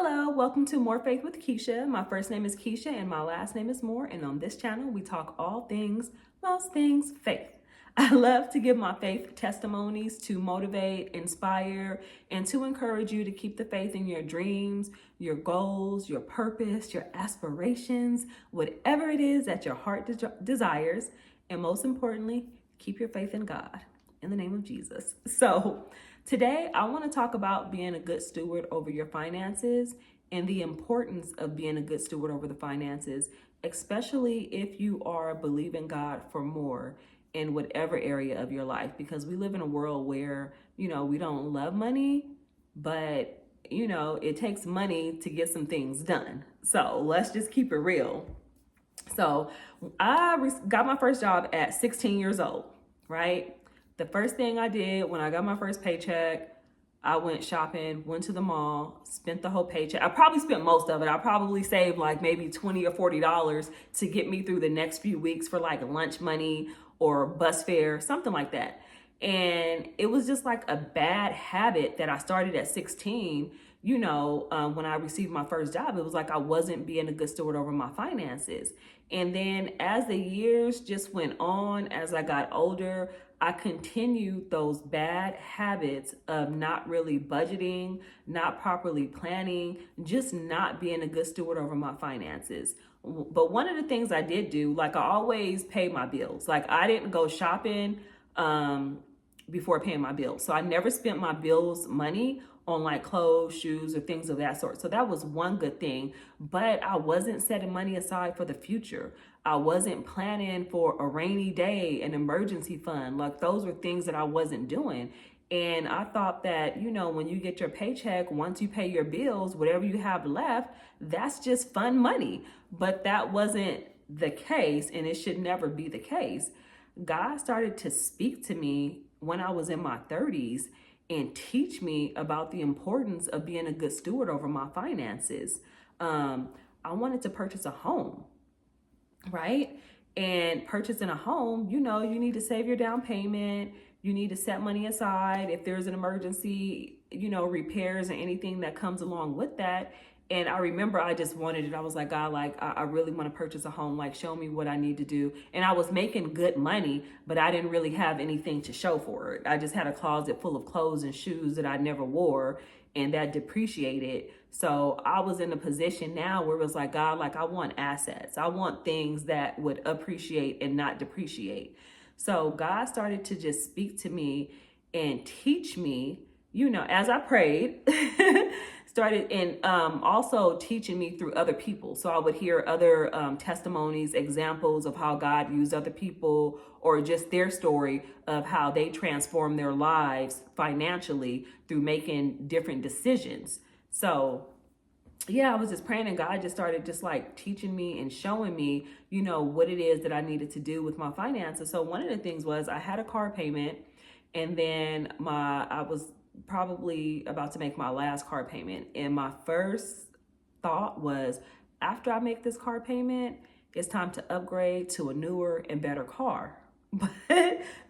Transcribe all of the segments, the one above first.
Hello, welcome to More Faith with Kisha. My first name is Kisha and my last name is Moore. And on this channel, we talk all things, most things, faith. I love to give my faith testimonies to motivate, inspire, and to encourage you to keep the faith in your dreams, your goals, your purpose, your aspirations, whatever it is that your heart desires. And most importantly, keep your faith in God in the name of Jesus. So today I want to talk about being a good steward over your finances and the importance of being a good steward over the finances, especially if you are believing God for more in whatever area of your life, because we live in a world where, we don't love money, but it takes money to get some things done. So let's just keep it real. So I got my first job at 16 years old, right? The first thing I did when I got my first paycheck, I went shopping, went to the mall, spent the whole paycheck. I probably spent most of it. I probably saved like maybe $20 or $40 to get me through the next few weeks for like lunch money or bus fare, something like that. And it was just like a bad habit that I started at 16. When I received my first job, it was like I wasn't being a good steward over my finances. And then as the years just went on, as I got older, I continued those bad habits of not really budgeting, not properly planning, just not being a good steward over my finances. But one of the things I did do, like I always paid my bills. Like I didn't go shopping before paying my bills. So I never spent my bills money on like clothes, shoes, or things of that sort. So that was one good thing, but I wasn't setting money aside for the future. I wasn't planning for a rainy day, an emergency fund. Like those were things that I wasn't doing. And I thought that, when you get your paycheck, once you pay your bills, whatever you have left, that's just fun money. But that wasn't the case, and it should never be the case. God started to speak to me when I was in my 30s and teach me about the importance of being a good steward over my finances. I wanted to purchase a home, right? And purchasing a home, you need to save your down payment. You need to set money aside if there's an emergency, repairs and anything that comes along with that. And I remember I just wanted it. I was like, God, I really want to purchase a home. Like, show me what I need to do. And I was making good money, but I didn't really have anything to show for it. I just had a closet full of clothes and shoes that I never wore and that depreciated. So I was in a position now where it was like, God, I want assets. I want things that would appreciate and not depreciate. So God started to just speak to me and teach me, as I prayed, started and also teaching me through other people. So I would hear other testimonies, examples of how God used other people or just their story of how they transformed their lives financially through making different decisions. So I was just praying and God just started just like teaching me and showing me, what it is that I needed to do with my finances. So one of the things was I had a car payment, and then I was probably about to make my last car payment. And my first thought was, after I make this car payment, it's time to upgrade to a newer and better car. But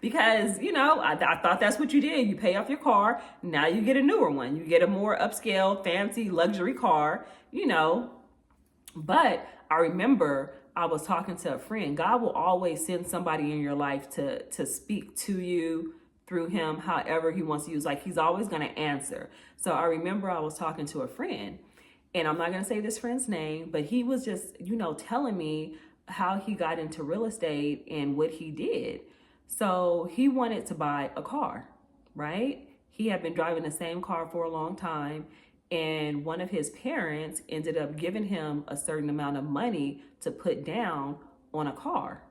because, I thought that's what you did. You pay off your car. Now you get a newer one. You get a more upscale, fancy, luxury car, But I remember I was talking to a friend. God will always send somebody in your life to speak to you through him, however he wants to use. Like he's always going to answer. So I remember I was talking to a friend, and I'm not going to say this friend's name, but he was just, telling me how he got into real estate and what he did. So he wanted to buy a car, right? He had been driving the same car for a long time, and one of his parents ended up giving him a certain amount of money to put down on a car.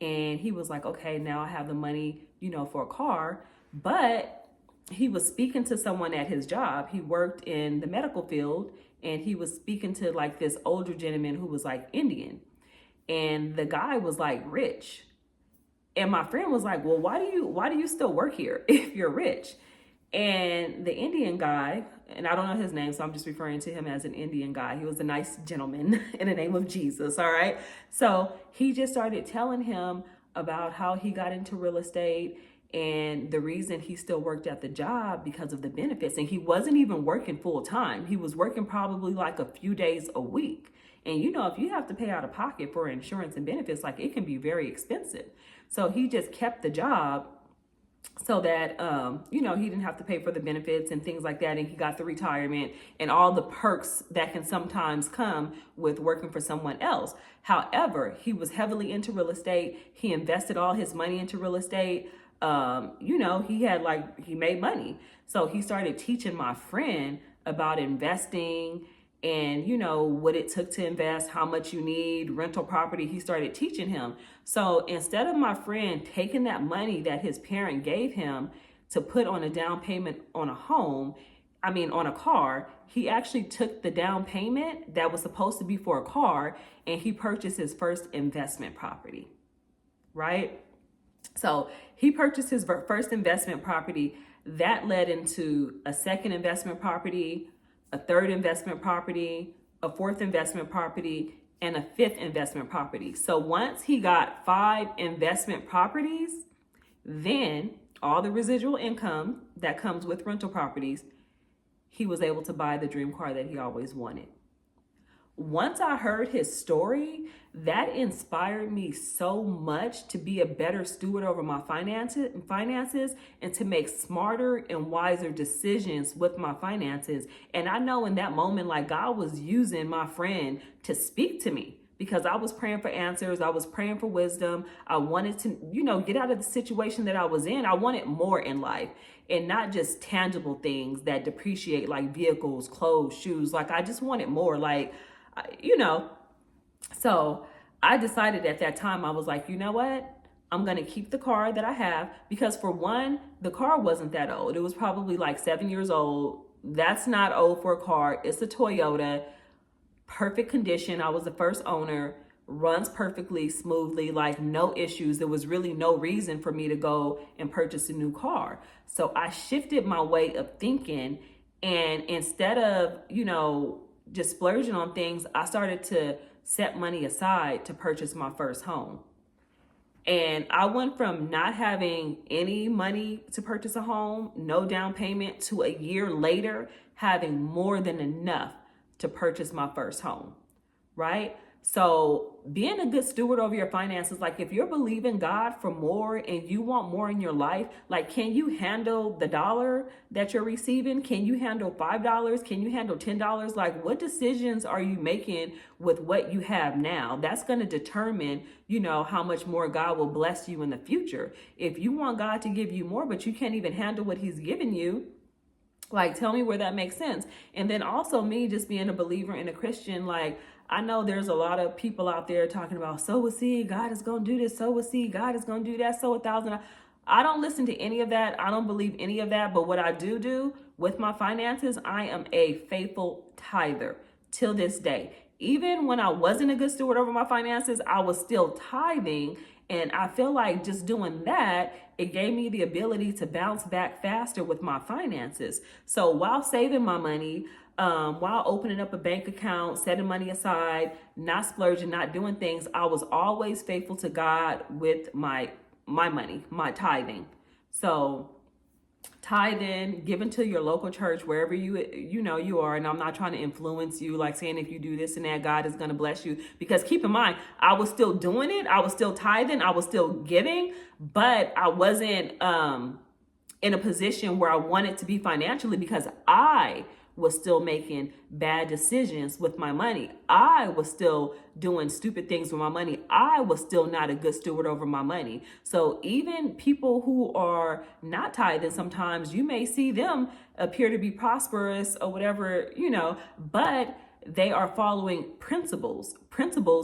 And he was like, okay, now I have the money, for a car. But he was speaking to someone at his job. He worked in the medical field, and he was speaking to like this older gentleman who was like Indian. And the guy was like rich. And my friend was like, well, why do you still work here if you're rich? And the Indian guy, and I don't know his name, so I'm just referring to him as an Indian guy. He was a nice gentleman in the name of Jesus, all right? So he just started telling him about how he got into real estate And the reason he still worked at the job because of the benefits, and he wasn't even working full time. He was working probably like a few days a week. And you know, if you have to pay out of pocket for insurance and benefits, like it can be very expensive. So he just kept the job so that you know, he didn't have to pay for the benefits and things like that, and he got the retirement and all the perks that can sometimes come with working for someone else. However, he was heavily into real estate. He invested all his money into real estate. You know, he made money, so he started teaching my friend about investing and, you know, what it took to invest, how much you need, rental property. He started teaching him. So instead of my friend taking that money that his parent gave him to put on a down payment on on a car, he actually took the down payment that was supposed to be for a car and he purchased his first investment property, right? So he purchased his first investment property. That led into a second investment property, a third investment property, a fourth investment property, and a fifth investment property. So once he got 5 investment properties, then all the residual income that comes with rental properties, he was able to buy the dream car that he always wanted. Once I heard his story, that inspired me so much to be a better steward over my finances and to make smarter and wiser decisions with my finances. And I know in that moment, like, God was using my friend to speak to me because I was praying for answers. I was praying for wisdom. I wanted to, you know, get out of the situation that I was in. I wanted more in life and not just tangible things that depreciate, like vehicles, clothes, shoes. Like, I just wanted more, like, you know. So I decided at that time, I was like, you know what? I'm going to keep the car that I have because, for one, the car wasn't that old. It was probably like 7 years old. That's not old for a car. It's a Toyota, perfect condition. I was the first owner, runs perfectly smoothly, like no issues. There was really no reason for me to go and purchase a new car. So I shifted my way of thinking, and instead of, you know, just splurging on things, I started to set money aside to purchase my first home. And I went from not having any money to purchase a home, no down payment, to a year later having more than enough to purchase my first home, right? So being a good steward over your finances, like if you're believing God for more and you want more in your life, like, can you handle the dollar that you're receiving? Can you handle $5? Can you handle $10? Like, what decisions are you making with what you have now? That's going to determine, you know, how much more God will bless you in the future. If you want God to give you more, but you can't even handle what he's given you, like, tell me where that makes sense. And then also me just being a believer and a Christian, like, I know there's a lot of people out there talking about sow a seed, God is going to do this, sow a seed, God is going to do that, sow 1,000. I don't listen to any of that. I don't believe any of that. But what I do with my finances, I am a faithful tither till this day. Even when I wasn't a good steward over my finances, I was still tithing. And I feel like just doing that, it gave me the ability to bounce back faster with my finances. So while saving my money, while opening up a bank account, setting money aside, not splurging, not doing things, I was always faithful to God with my money, my tithing. So tithing, giving to your local church, wherever you know you are. And I'm not trying to influence you, like saying if you do this and that, God is going to bless you. Because keep in mind, I was still doing it. I was still tithing. I was still giving, but I wasn't in a position where I wanted to be financially because I was still making bad decisions with my money. I was still doing stupid things with my money. I was still not a good steward over my money. So even people who are not tithing, sometimes you may see them appear to be prosperous or whatever, you know, but they are following principles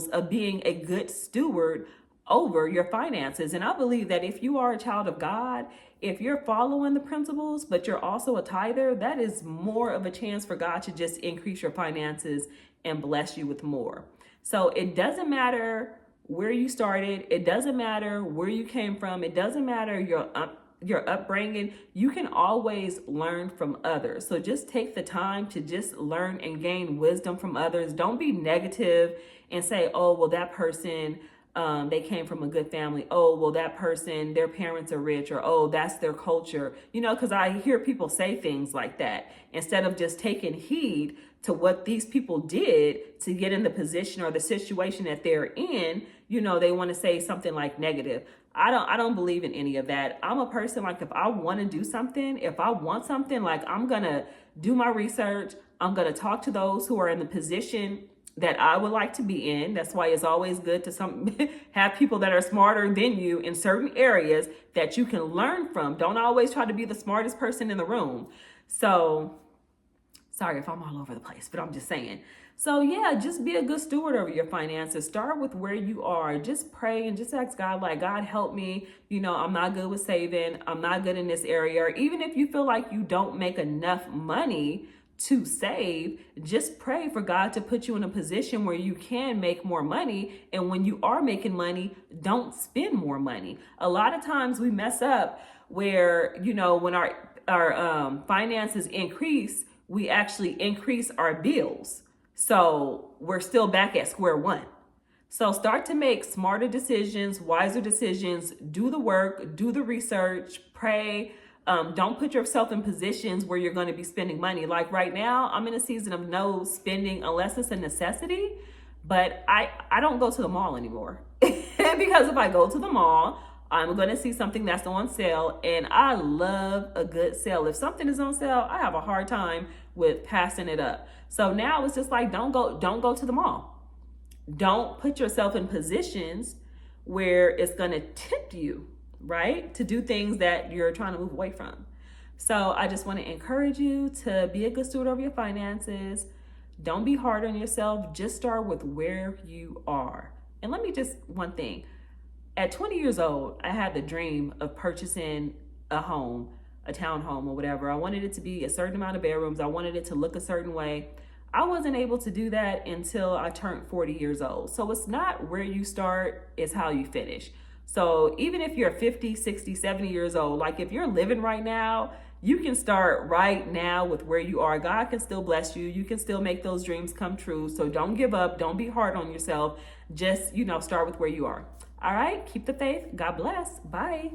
of being a good steward over your finances. And I believe that if you are a child of God, if you're following the principles, but you're also a tither, that is more of a chance for God to just increase your finances and bless you with more. So it doesn't matter where you started. It doesn't matter where you came from. It doesn't matter your upbringing. You can always learn from others. So just take the time to just learn and gain wisdom from others. Don't be negative and say, oh, well, that person they came from a good family. Oh, well, that person, their parents are rich, or oh, that's their culture. Because I hear people say things like that instead of just taking heed to what these people did to get in the position or the situation that they're in. They want to say something like negative. I don't believe in any of that. I'm a person, like, if I want to do something, if I want something, like, I'm going to do my research. I'm going to talk to those who are in the position that I would like to be in. That's why it's always good to have people that are smarter than you in certain areas that you can learn from. Don't always try to be the smartest person in the room. So, sorry if I'm all over the place, but I'm just saying. So yeah, just be a good steward over your finances. Start with where you are. Just pray and just ask God, like, God, help me. I'm not good with saving. I'm not good in this area. Or even if you feel like you don't make enough money to save, just pray for God to put you in a position where you can make more money. And when you are making money, don't spend more money. A lot of times we mess up where, when our finances increase, we actually increase our bills. So we're still back at square one. So start to make smarter decisions, wiser decisions, do the work, do the research, pray. Don't put yourself in positions where you're going to be spending money. Like right now, I'm in a season of no spending unless it's a necessity, but I don't go to the mall anymore. Because if I go to the mall, I'm going to see something that's on sale, and I love a good sale. If something is on sale, I have a hard time with passing it up. So now it's just like, don't go to the mall. Don't put yourself in positions where it's going to tip you, right, to do things that you're trying to move away from. So I just want to encourage you to be a good steward over your finances. Don't be hard on yourself. Just start with where you are. And let me just, one thing. At 20 years old, I had the dream of purchasing a home, a townhome or whatever. I wanted it to be a certain amount of bedrooms. I wanted it to look a certain way. I wasn't able to do that until I turned 40 years old. So it's not where you start, it's how you finish. So even if you're 50, 60, 70 years old, like if you're living right now, you can start right now with where you are. God can still bless you. You can still make those dreams come true. So don't give up. Don't be hard on yourself. Just, start with where you are. All right. Keep the faith. God bless. Bye.